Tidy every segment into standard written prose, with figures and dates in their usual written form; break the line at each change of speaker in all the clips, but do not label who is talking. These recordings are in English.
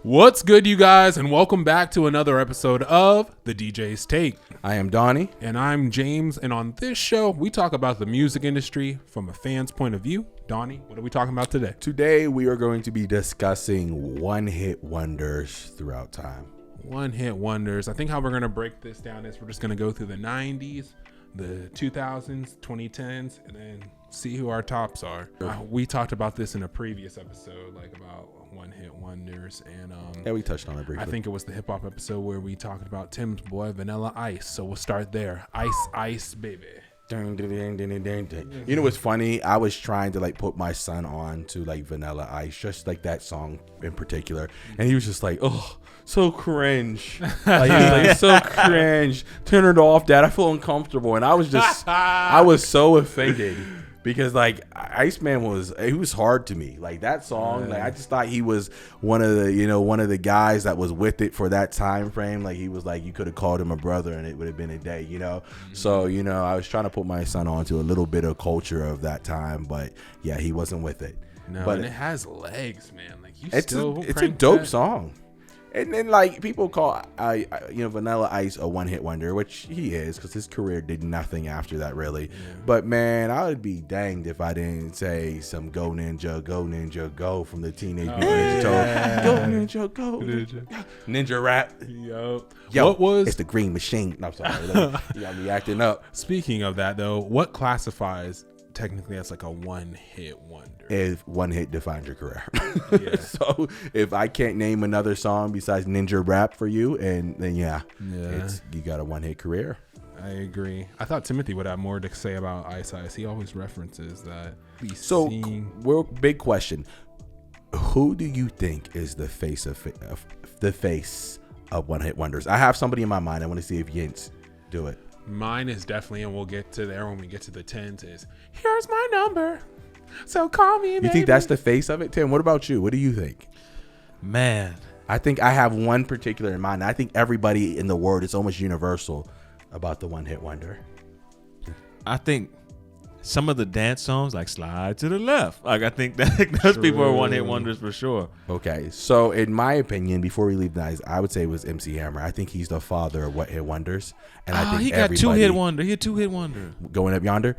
What's good, you guys, and welcome back to another episode of The DJ's Take.
I am Donnie.
And I'm James, and on this show, we talk about the music industry from a fan's point of view. Donnie, what are we talking about today?
Today, we are going to be discussing one-hit wonders throughout time.
One-hit wonders. I think how we're going to break this down is we're just going to go through the 90s, the 2000s, 2010s, and then see who our tops are. We talked about this in a previous episode, like about one-hit wonders, and
yeah, we touched on it briefly.
I think it was the hip-hop episode where we talked about Tim's boy Vanilla Ice, so we'll start there. Ice baby.
You know what's funny? I was trying to like put my son on to like Vanilla Ice, just like that song in particular, and he was just like, "Oh, so cringe!" Like, he was like, "So cringe." Turn it off, Dad. I feel uncomfortable, and I was so offended. Because like Iceman was hard to me. Like that song, like I just thought he was one of the guys that was with it for that time frame. Like he was like, you could have called him a brother and it would have been a day, Mm-hmm. So, I was trying to put my son onto a little bit of culture of that time, but yeah, he wasn't with it.
No,
but
and it has legs, man. Like
it's a dope song. And then, like, people call, Vanilla Ice a one-hit wonder, which he is, because his career did nothing after that, really. Yeah. But, man, I would be danged if I didn't say some Go Ninja, Go from the Teenage Mutant Ninja Turtles. Go Ninja, go. Ninja rap.
Yo,
it's the Green Machine. No, I'm sorry. You got me acting up.
Speaking of that, though, what classifies technically as like a one-hit wonder?
If one hit defines your career.
Yeah.
So if I can't name another song besides Ninja Rap for you, and then you got a one hit career.
I agree. I thought Timothy would have more to say about Ice Ice. He always references that.
Big question: who do you think is the face of one hit wonders? I have somebody in my mind. I want to see if Yints do it.
Mine is definitely, and we'll get to there when we get to the 10s, is here's my number, so call me, baby.
You think that's the face of it, Tim? What about you? What do you think?
Man,
I think I have one particular in mind. I think everybody in the world is almost universal about the one hit wonder.
I think some of the dance songs, like Slide to the Left, like I think that those people are one hit wonders for sure.
Okay, so in my opinion, before we leave the night, I would say it was MC Hammer. I think he's the father of one hit wonders, and I think
he got two hit wonder. He a 2-hit wonder.
Going Up Yonder.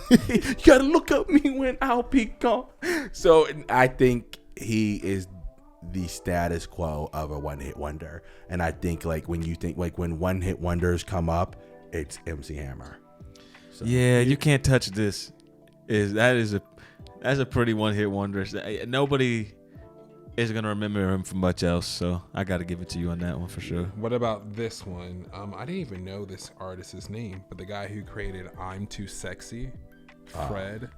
You gotta look at me when I'll be gone. So I think he is the status quo of a one hit wonder, and I think like when you think like when one hit wonders come up, it's MC Hammer.
So, yeah, you can't touch this. That's a pretty one hit wonder. Nobody is gonna remember him for much else, so I got to give it to you on that one for sure.
What about this one? I didn't even know this artist's name, but the guy who created "I'm Too Sexy," Fred.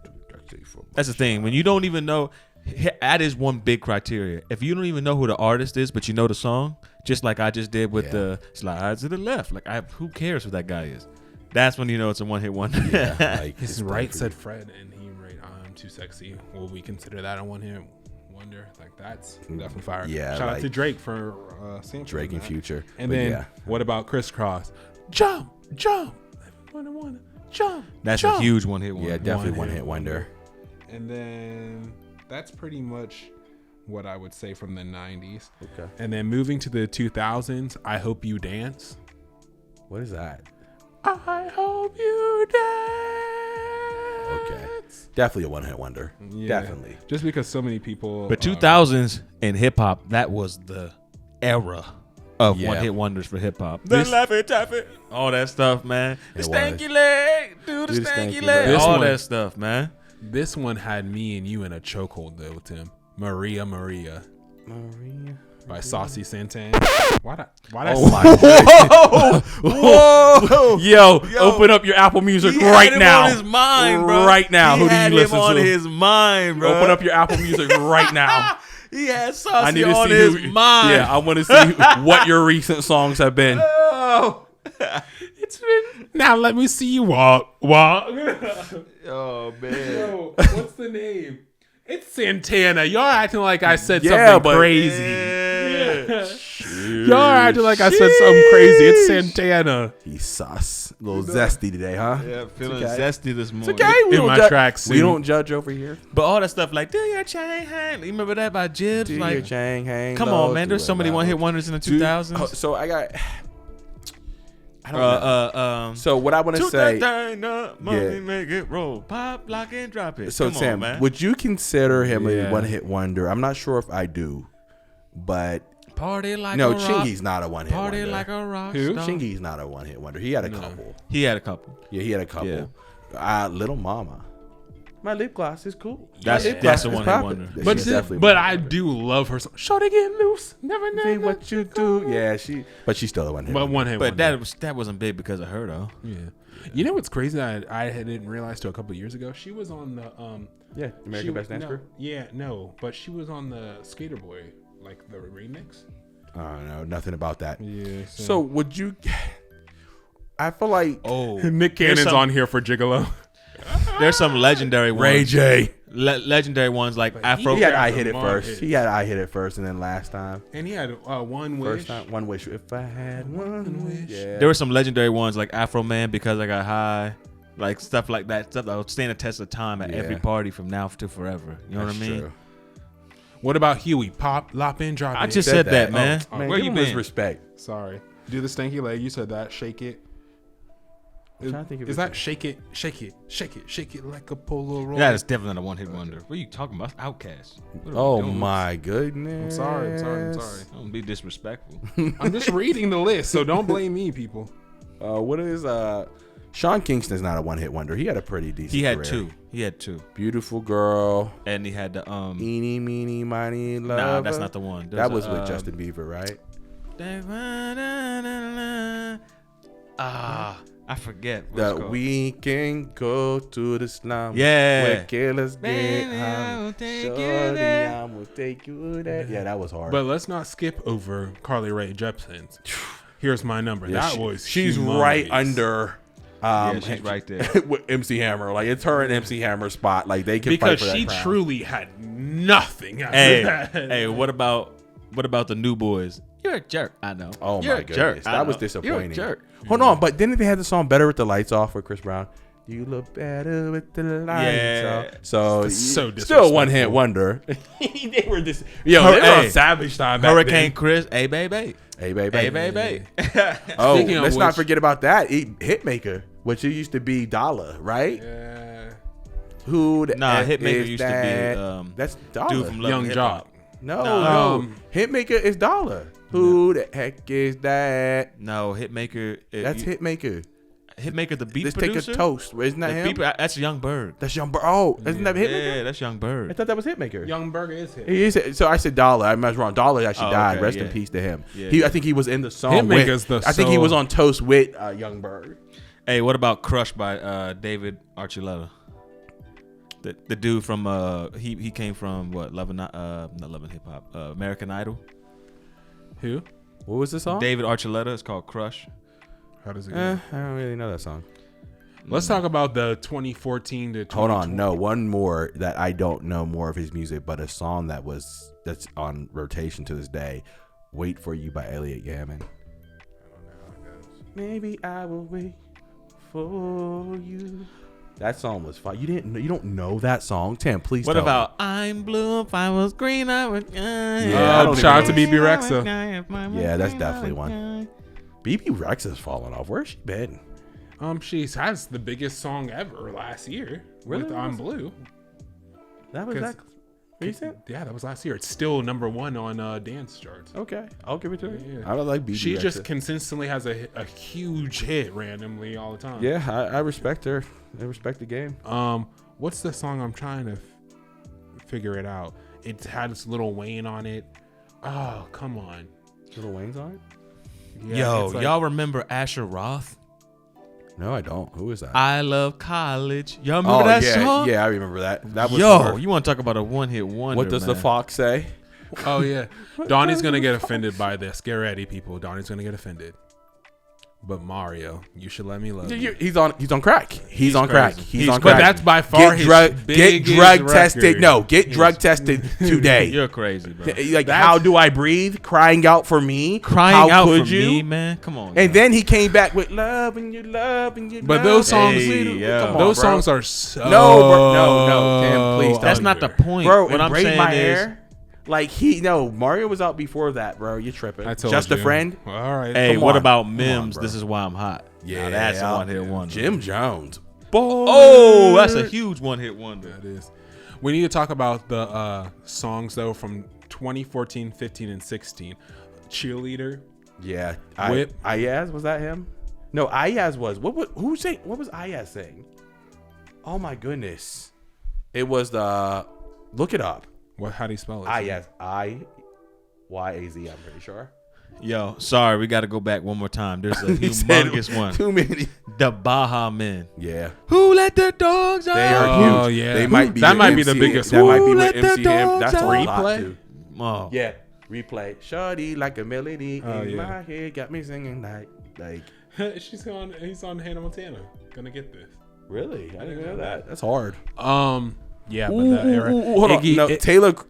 That's the thing. When you don't even know, that is one big criteria. If you don't even know who the artist is, but you know the song, just like I just did with the Slide to the Left, like who cares who that guy is? That's when you know it's a one-hit wonder.
Yeah, like
his right said Fred, and he wrote "I'm Too Sexy." Will we consider that a one-hit wonder? Like that's definitely fire.
Yeah.
Shout out to Drake for sampling
Drake and
that.
Future.
And then what about Crisscross? Jump, jump, jump.
That's a huge one-hit wonder.
Yeah, definitely one-hit wonder.
And then that's pretty much what I would say from the 90s.
Okay.
And then moving to the 2000s, "I Hope You Dance."
What is that?
I hope you dance.
Okay. Definitely a one-hit wonder.
Yeah.
Definitely.
Just because so many people.
But 2000s in hip hop, that was the era of one-hit wonders for hip hop. The Laffy Taffy, all that stuff, man. The stanky leg, do the stanky leg, all that stuff, man.
This one had me and you in a chokehold though, Tim. Maria by Saucy Santana. Why
oh my
Whoa! Yo, open up your Apple Music right now.
On his mind, bro.
Right now.
Who do you listen to?
Him
on his mind, bro.
Open up your Apple Music right now.
He had Saucy on his mind.
Yeah, I want to see what your recent songs have been.
Oh.
It's been. Now let me see you walk.
Oh man.
Yo, what's the name? It's Santana. Y'all acting like I said something crazy.
Yeah.
Y'all are acting like I said something crazy. It's Santana.
He's sus. A little zesty today, huh?
Yeah, feeling
okay.
zesty this morning.
It's okay. We
In
don't
my
ju-
tracksuit.
We don't judge over here.
But all that stuff like, do your chain hang. You remember that by Jibs?
Do
Like,
your chain hang
come
low,
on, man.
do
There's so
it
many
loud.
one-hit wonders in the
Dude,
2000s.
So I got. I don't know. So what I want to
Toot
say.
that thing up, money
Yeah.
make it roll, pop, lock, and drop it.
So
Come
Sam,
on, man.
would you consider him
Yeah.
a one-hit wonder? I'm not sure if I do, but
Party like
no,
a rock.
Chingy's not a one-hit
Party
wonder.
like a rock
Who?
star.
Chingy's not a one-hit wonder. He had a couple.
He had a couple.
Yeah, he had a couple. Little Mama. My lip gloss is cool.
That's-
My lip
that's
gloss
a
is
one-hit
poppin'.
wonder.
Yeah,
But
she's definitely
but
one-hit
I
wonder.
do love her song. Shorty get loose. Never know
See what you do. Yeah, but she's still a one-hit
But
wonder.
one hit.
But
wonder.
that wasn't big because of her though.
Yeah. You know what's crazy that I didn't realize till a couple years ago? She was on the
Yeah, American Best Dance
no,
Crew.
Yeah, no, but she was on the Skater Boy, like the remix.
I don't know nothing about that.
Yeah.
So would you? I feel like
Oh,
Nick Cannon's
some-
on here for Gigolo.
there's some legendary
Ray
ones.
J.
Legendary ones like Afro.
He had
Yeah,
I
the
hit it
Mark
first.
hits.
He had I hit it first, and then last time,
And he had one wish.
first time, one wish. If I had one wish, yeah.
There were some legendary ones like Afro Man, Because I Got High, like stuff like that. Stuff that will stand the test of time at every
Yeah.
party from now to forever. You know
That's
what I mean?
true.
What about Huey? Pop, lop in, drop
I
in.
just said that, man.
Oh,
Man,
Where
give
you
him his
been?
respect.
Sorry. Do the stanky leg. You said that. Shake it.
I'm trying to think of
Is
his-
that shake it, shake it, shake it, shake it like a Polaroid?
That is definitely not a one-hit wonder. What are you talking about? Outkast. What are we
Oh
doing?
my goodness.
I'm sorry.
Don't be disrespectful.
I'm just reading the list, so don't blame me, people.
What is Sean Kingston's not a one-hit wonder. He had a pretty decent.
He had
career.
two. He had two,
Beautiful girl.
and he had the
Eeny, meeny, miny, love.
Nah, that's not the one.
That
There's
was
a,
with Justin Bieber, right?
I forget. What it's
That
called.
we can go to the slum.
Yeah.
Where killers get
Baby, I
hung.
will take you
Shorty,
there.
I will take you there. Yeah, that was hard.
But let's not skip over Carly Rae Jepsen's. Here's my number.
Yeah,
that
she-
was
she's
humongous.
right under.
Yeah, she's right there.
with MC Hammer. Like it's her and MC Hammer spot. Like they can
because
fight for
she
that crown.
truly had nothing. After
Hey,
that.
hey, what about the New Boys? You're a jerk. I know.
Oh
You're
my
a
goodness,
jerk. I
that was
know.
disappointing.
You're a jerk.
Hold on, but didn't they have the song "Better with the Lights Off" with Chris Brown? You look better with the lights
Yeah.
off. So,
That's so
still a
disrespectful.
one hit wonder. They were just they were
Hey,
on Savage time. Back
Hurricane
then.
Chris. Hey, baby.
Hey baby.
Hey, baby.
Oh,
Speaking of
let's not
which-
forget about that Hitmaker, which it used to be Dollar, right?
Yeah.
Who? the
Nah,
F
Hitmaker
is
used to be,
that? That's Dollar.
Dude from Love
Young
and
Jock.
Hip-Hop.
No,
Nah.
no. Hitmaker is Dollar. Who the heck is that?
No, Hitmaker.
That's Hitmaker.
Hitmaker, the beat
Let's
producer.
take a toast. Isn't that
The
him?
beat- that's Young Bird.
That's Young Bird. Oh, isn't that Hitmaker?
Yeah, that's Young
I
Bird.
thought that was Hitmaker.
Young Burger is hit.
He is, so I said Dollar. I was wrong. Dollar actually
Oh,
died.
okay,
Rest in
yeah.
peace to him.
Yeah.
I think he was in the song.
Hitmaker's
With,
the
I think he
soul.
was on Toast with Young Bird.
Hey, what about Crush by David Archuleta? The dude from he came from what Love and not Love and Hip Hop American Idol.
Who?
What was the song?
David Archuleta. It's called Crush.
How does it go?
I don't really know that song.
Let's talk about the 2014 to 2020.
Hold on, no, one more that I don't know more of his music, but a song that's on rotation to this day. "Wait for You" by Elliot Gammon. Maybe I will wait for you. That song was fun. You don't know that song, Tam? Please.
What
tell
about I'm blue if I was green I would.
Yeah, I don't
shout out to
even
BB Rexa.
Yeah, that's definitely one. BB Rexha's fallen off. Where's she been?
She has the biggest song ever last year
Really?
with "I'm Blue."
That was
'Cause-
that recent?
Yeah, that was last year. It's still number one on dance charts.
Okay, I'll give it to her.
Yeah.
I don't like BB.
She just
Rexa.
consistently has a huge hit randomly all the time.
Yeah, I respect her. I respect the game.
What's the song? I'm trying to figure it out. It had Lil Wayne on it. Oh, come on.
Lil Wayne's on it?
Yeah,
Yo,
it's like-
y'all remember Asher Roth?
No, I don't. Who is that?
I love college. Y'all remember that
yeah,
song?
yeah, I remember that. That was
Yo,
her.
you want to talk about a one-hit wonder?
What does the
man.
fox say?
Oh yeah, Donnie's gonna get offended by this. Get ready, people. Donnie's gonna get offended. but Mario, You Should Let Me Love You.
He's on crack. He's on crack.
crazy.
He's on
But
crack.
that's by far his
get
biggest
drug tested.
record.
No, get drug tested today.
You're crazy, bro.
Like, how do I breathe? Crying out for me.
Crying
how
out
could
for
you?
me, man. Come on.
And then he came back with love and you love and you.
But
love.
those songs,
Hey, yo.
Come on,
those
bro.
songs are so
No, bro, no, Tim, please don't.
That's not the point.
Bro,
what
and
I'm
braid
saying
my
is,
hair. Like Mario was out before that, bro. You're tripping.
I told
Just
you.
a friend.
All right.
hey,
Come
what
on.
about
Come
Mims?
on,
This
bro.
Is Why I'm Hot.
Yeah,
Now that's a one-hit wonder.
Jim Jones.
Oh, that's a huge one-hit wonder.
That is. We need to talk about the songs though from 2014, 15, and 16. Cheerleader.
Yeah.
Whip.
Ayaz, was that him? No, Ayaz was. What was Ayaz saying? Oh my goodness. It was the look it up.
What? How do you spell it?
Ayaz. IYAZ, I'm pretty sure.
Yo, sorry, we got to go back one more time. There's a
He said
humongous one.
Too many.
The Baha Men.
Yeah.
Who let the dogs out?
They are
Oh,
huge.
yeah.
They might be
That
with
might be the
MC
biggest
That might be
one.
with
Who let
MC
the
Ham. That's
dogs
a
out?
lot
Replay?
too.
Oh.
Yeah. Replay. Shawty like a melody
Oh,
in
yeah.
my head. Got me singing like
He's on Hannah Montana. Gonna get this.
really? I didn't know that. That's hard.
Yeah, but that era.
Hold on.
Iggy-
No,
it-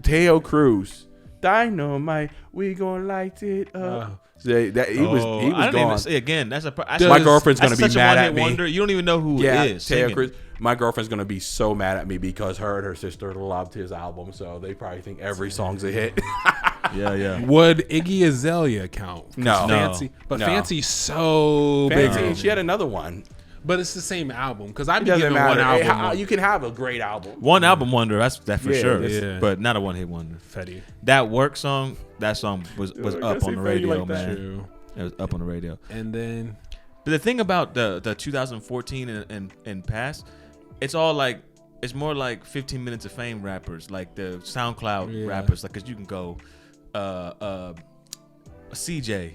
Teo Cruz. Dynamite. We gonna light it up. He was
I didn't
gone.
even say again. That's a. That's
My girlfriend's gonna
that's
be
such a
mad at
one-hit
me.
wonder. You don't even know who
Yeah,
it is.
Teo
singing.
Cruz. My girlfriend's gonna be so mad at me because her and her sister loved his album, so they probably think every song's a hit.
Yeah, yeah.
Would Iggy Azalea count? 'Cause
No.
Fancy, but
No.
Fancy's so
Fancy,
big.
and she had another one.
But it's the same album because I'd
It
be
doesn't
giving one
matter. Hey,
album.
you can have a great album.
One album wonder. That's that for
Yeah,
sure.
that's-
Yeah.
But not a one-hit wonder.
Fetty.
That work song. That song was
I
up
guess
on
they
the
play you
radio,
like that.
man.
True.
It was up on the radio.
And then
But the thing about the 2014 and past, it's all like it's more like 15 minutes of fame rappers, like the SoundCloud
Yeah.
rappers, like because you can go, CJ,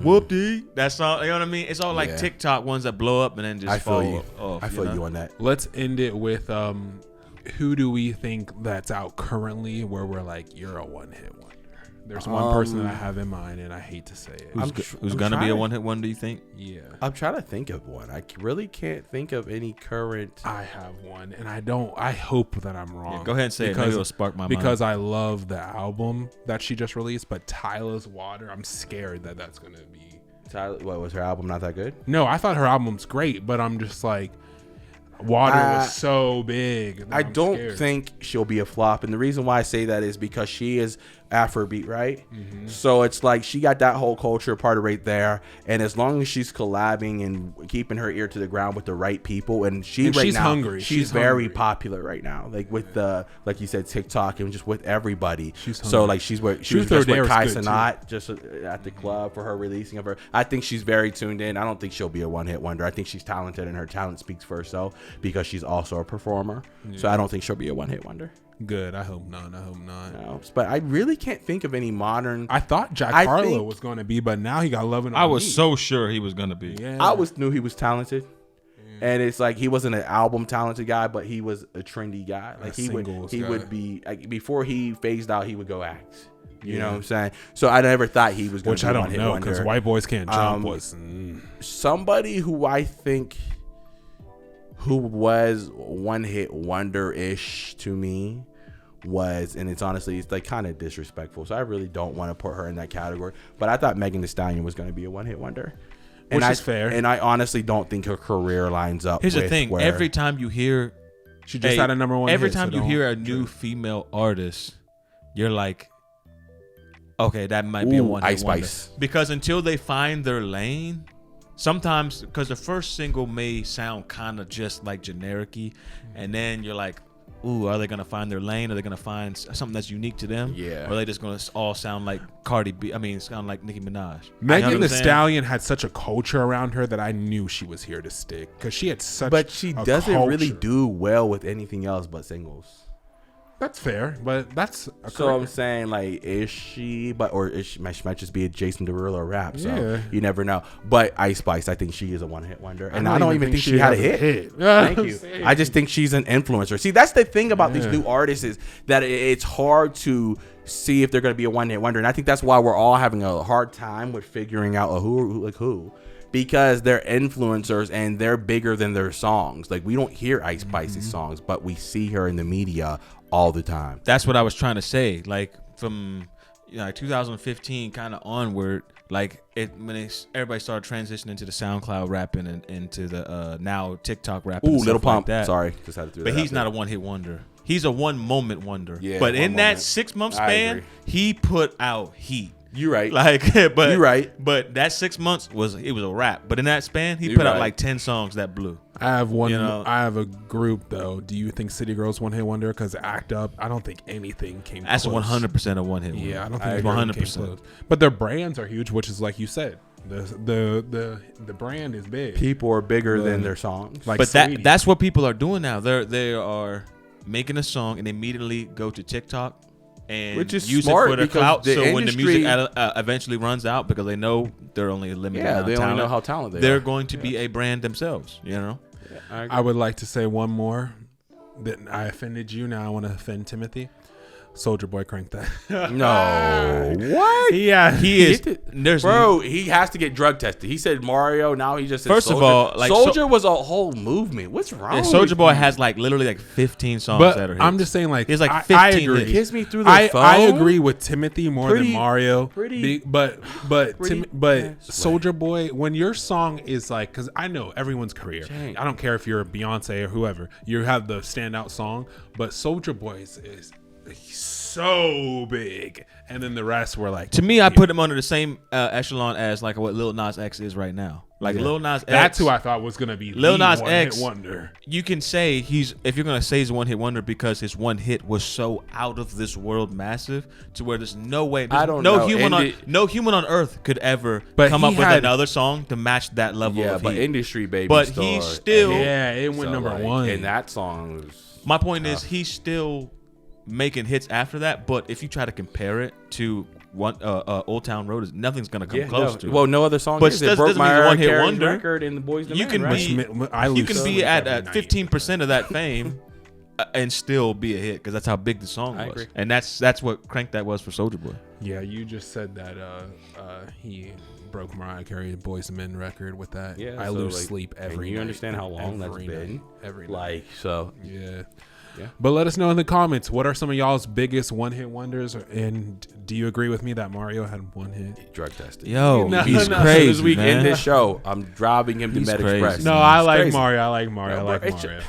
Whoop-dee, that song. You know what I mean? It's all like
Yeah.
TikTok ones that blow up and then just
I feel
fall
you.
off.
I feel
know?
you on that.
let's end it with who do we think that's out currently where we're like you're a one-hit wonder? There's one person that I have in mind and I hate to say it.
Who's
I'm
gonna be a
trying.
one-hit wonder? You think?
Yeah.
I'm trying to think of one. I really can't think of any current.
I have one, and I hope that I'm wrong.
Yeah, go ahead and say it. Maybe it'll spark my
because
mind.
I love the album that she just released, but Tyla's Water, I'm scared that that's gonna be.
Tyler, what was her album? Not that good.
No, I thought her album's great, but I'm just like, Water was so big. that
I
I'm
don't
scared.
think she'll be a flop, and the reason why I say that is because she is Afrobeat, right? So it's like she got that whole culture part of right there, and as long as she's collabing and keeping her ear to the ground with the right people, and
And
right
she's
now,
hungry.
She's
She's
very
hungry.
popular right now, like with the like you said TikTok and just with everybody.
She's
So
hungry.
like she was
Truth or
just with
Dare is
Kai
good, too.
Cenat just at the club for her releasing of her. I think she's very tuned in. I don't think she'll be a one hit wonder. I think she's talented, and her talent speaks for herself because she's also a performer. So I don't think she'll be a one hit wonder.
Good. I hope not. I hope not.
No, but I really can't think of any modern.
I thought Jack
I
Harlow
think-
was going to be, but now he got Lovin' On
I was
Me.
so sure he was gonna be.
Yeah.
I always knew he was talented, and it's like he wasn't an album talented guy, but he was a trendy guy. Like he
singles guy.
would be like before he phased out, he would go act. You know what I'm saying? So I never thought he was going
Which
to
I
be
don't
one-hit
know
wonder.
because White Boys Can't Jump was.
Somebody who I think who was one hit wonder ish to me was, and it's honestly it's like kind of disrespectful, so I really don't want to put her in that category, but I thought Megan Thee Stallion was going to be a one hit wonder, and
Which is fair.
and I honestly don't think her career lines up.
Here's the
with
thing:
where-
every time you hear,
She just had a number one.
every
hit, so
time you
don't-
hear a new female artist, you're like, okay, that might be a
Ooh,
one
Ice
hit wonder.
Spice.
Because until they find their lane, sometimes because the first single may sound kind of just like generic-y, and then you're like, ooh, are they gonna find their lane? Are they gonna find something that's unique to them?
Yeah.
Or are they just gonna all sound like Cardi B? I mean, sound like Nicki Minaj. You know
Megan
what
Thee
I'm saying?
Stallion had such a culture around her that I knew she was here to stick because she had such.
but she
a
doesn't really
culture.
do well with anything else but singles.
That's fair, but that's a
So I'm saying, like, is she? But or is she might just be a Jason Derulo rap. So
Yeah.
you never know. But Ice Spice, I think she is a one hit wonder, and
don't
I don't
even
even
think
think she had a
has a
hit.
hit.
Thank
I'm
you.
saying.
I just think she's an influencer. See, that's the thing about these
Yeah.
new artists is that it's hard to see if they're going to be a one hit wonder, and I think that's why we're all having a hard time with figuring out who. because they're influencers and they're bigger than their songs. Like we don't hear Ice Spice's songs, but we see her in the media all the time.
That's what I was trying to say. Like from 2015 kind of onward, like everybody started transitioning to the SoundCloud rapping and into the now TikTok rapping.
Ooh,
and
Little
stuff like
Pump.
that.
Sorry, just had to do
But
that.
he's not a one-hit wonder. He's a one-moment wonder.
Yeah,
but
one
in that
moment.
6-month
I
span,
agree.
he put out heat.
You're right.
Like, but
You're right.
But that 6 months was a rap. But in that span, he
You're
put out
right.
like 10 songs that blew.
I have one.
You know?
I have a group though. Do you think City Girls one hit wonder? Because Act Up, I don't think anything came.
That's
close.
100% a one-hit wonder.
Yeah, I don't
I
think
agree.
100%.
close. But their brands are huge, which is like you said. The brand is big.
People are bigger than their songs.
Like
But
Saweetie.
that's what people are doing now. They are making a song and immediately go to TikTok and
Which is
use
smart
it for their
because
clout.
the
So when the music
industry-
eventually runs out, because they know they're only a limited
yeah,
amount
they
of
only
talent,
know how talented they
they're
are.
going to be a brand themselves. You know,
I agree.
I would like to say one more. That I offended you. Now I want to offend Timothy. Soldier Boy cranked that.
No. What?
Yeah,
he is.
Get
There's
Bro, he has to get drug tested. He said Mario. Now he just said
First of
Soulja.
all, like,
Soldier was a whole movement. What's wrong?
Soldier
with
Boy
you?
has like literally like 15 songs
But
that are hits.
I'm just saying, like,
He has like
I
15
agree.
hits.
Kiss me through the
I
phone.
agree with Timothy more
Pretty-
than Mario.
pretty-
but
pretty fast
Soldier Boy, when your song is like, because I know everyone's career.
Dang.
I don't care if you're a Beyonce or whoever. You have the standout song, but Soldier Boy is so big, and then the rest were like.
To me, I put him under the same echelon as like what Lil Nas X is right now. Like Lil Nas X.
That's who I thought was gonna be
Lil
the
Nas
one-hit
X.
wonder.
You can say if you're gonna say he's a one hit wonder because his one hit was so out of this world massive to where there's no way,
I don't
no
know.
no human on earth could ever
But
come
he
up with
had-
another song to match that level
Yeah,
of
but
heat.
industry baby.
But
star,
he's still-
Yeah, it went number one.
and that song was.
My point is he's still making hits after that. But if you try to compare it to Old Town Road, nothing's gonna come close to it.
Well, no other song.
But
is.
doesn't
It broke
mean
my
it's a one-hit
Carey's
wonder.
record in the Boys.
You can
right?
be-
I
you
lose
can
sleep
be at
every night.
15% of that fame and still be a hit because that's how big the song
I
was.
agree.
And that's what Crank That was for Soulja Boy.
Yeah, you just said that he broke Mariah Carey's Boyz II Men record with that.
Yeah,
I
so,
lose
like,
sleep every
and
night.
you understand how long that's
Every
been?
night. Every night.
Like so.
Yeah.
Yeah.
But let us know in the comments, what are some of y'all's biggest one-hit wonders? And do you agree with me that Mario had one hit?
Drug tested.
Yo,
No,
he's
no, no.
crazy,
This week
man.
in this show, I'm driving him to
He's
Med
crazy.
Express.
No,
It's
I like
crazy.
Mario. I like Mario.
No,
I like
bro, it's
Mario.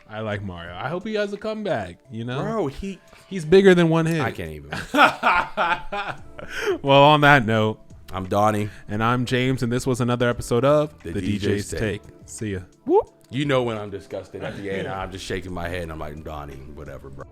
I like Mario. I hope he has a comeback, you know?
Bro,
He's bigger than one hit.
I can't even.
Well, on that note,
I'm Donnie.
and I'm James, and this was another episode of
The
The
DJ's
DJ's Take. See ya.
You know when I'm disgusted at the end, I'm just shaking my head and I'm like, Donnie, whatever, bro.